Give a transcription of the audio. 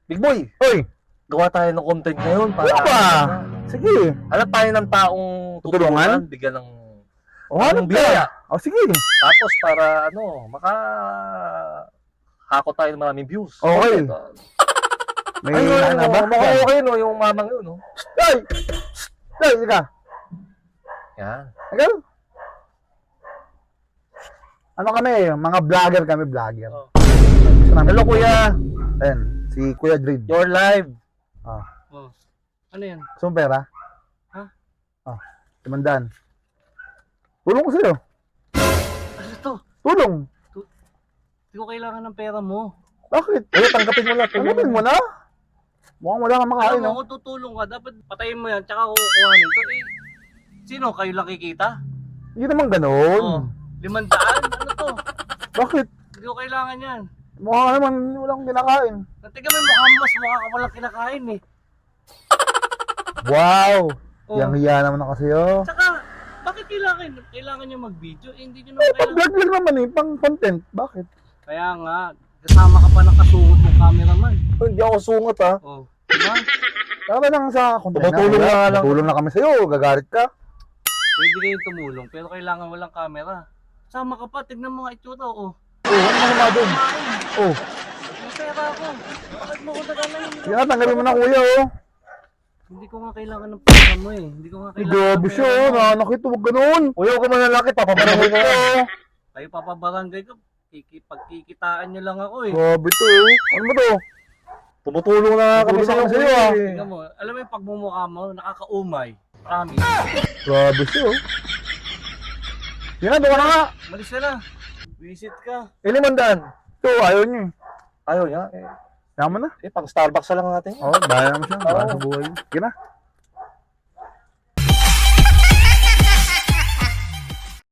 Big Boy, Hoy, gawa tayo ng content ngayon para ano ba? Sige. alam tayo ng taong tutulungan, Tutulungan? bigyan ng O, hanap ng biyaya. ka. O, sige. Tapos para hako tayo ng maraming views. Okay. Content, May Ay, hina ba? mukhang okay no, yung mamang yun, no? Hoy! Hoy, ika. Yan. Agal. Ano kami? Mga vlogger kami, vlogger. Oh. Gusto namin- Hello, kuya. Ayan, si Kuya Drid. You're live. Ah. Oh. Ano yan? Gusto mo pera? Ha? Ah, 500. Tulong ko sa'yo. Ano to? Tulong. Hindi ko kailangan ng pera mo. Bakit? Kuya, tanggapin mo na. Tanggapin mo na. Mukhang wala kang makain, Alam mo, no? kung tutulong ka, dapat patayin mo yan, tsaka kukuhanin ko. Eh, sino? Kayo lang kikita? Hindi naman ganun. Oh. 500? Ano to? Bakit? Hindi ko kailangan yan. Mukha naman walang kinakain. Teka, may mukha mas mukha ka walang kinakain eh. Wow! Oh. Yang hiya naman ako sa'yo. Tsaka, bakit kailangan nyo mag-video? Eh, hindi nyo naman Pang kailangan. vlog lang naman eh, pang content. Bakit? Kaya nga, kasama ka pa ng kasuot ng cameraman. Hindi ako sungat, ha? Oh. Diba? Tama lang sa content. Tumutulong na, na lang. Tumutulong na kami sa'yo. Gagalit ka. Pwede kayong tumulong, pero kailangan walang camera. Sama ka pa, tignan mo nga itsura, oh. Oh, ano mga doon? Oh, May pera ako. Bakit mo ko nagalayin? yan, tanggalin mo na kuya, oh. Hindi ko nga kailangan ng pera mo eh. Hindi ko nga Ay, kailangan grabe ng siya, pera oh. mo. Nakakita, wag ganun. Kuya, huwag ka manlalaki. Papabarangay ka. Kayo papabarangay ko. Pagkikitaan nyo lang ako eh. Grabe to, oh. Ano ba to? Tumutulong na kami Tumutulong sa'yo, na sa'yo, kuya. ah. Tingnan mo, alam mo yung pagmumukha mo, nakakaumay. Promise. Grabe siya, oh. Yan na, doon ka na nga. Malis ka na. Visit ka. Ilimandan. Ito, ayaw niya eh. Ayaw niya. Yaman na. Pang Starbucks na lang natin. Oh, dahil naman siya. Dahil Oo. sa buhay. Sige na.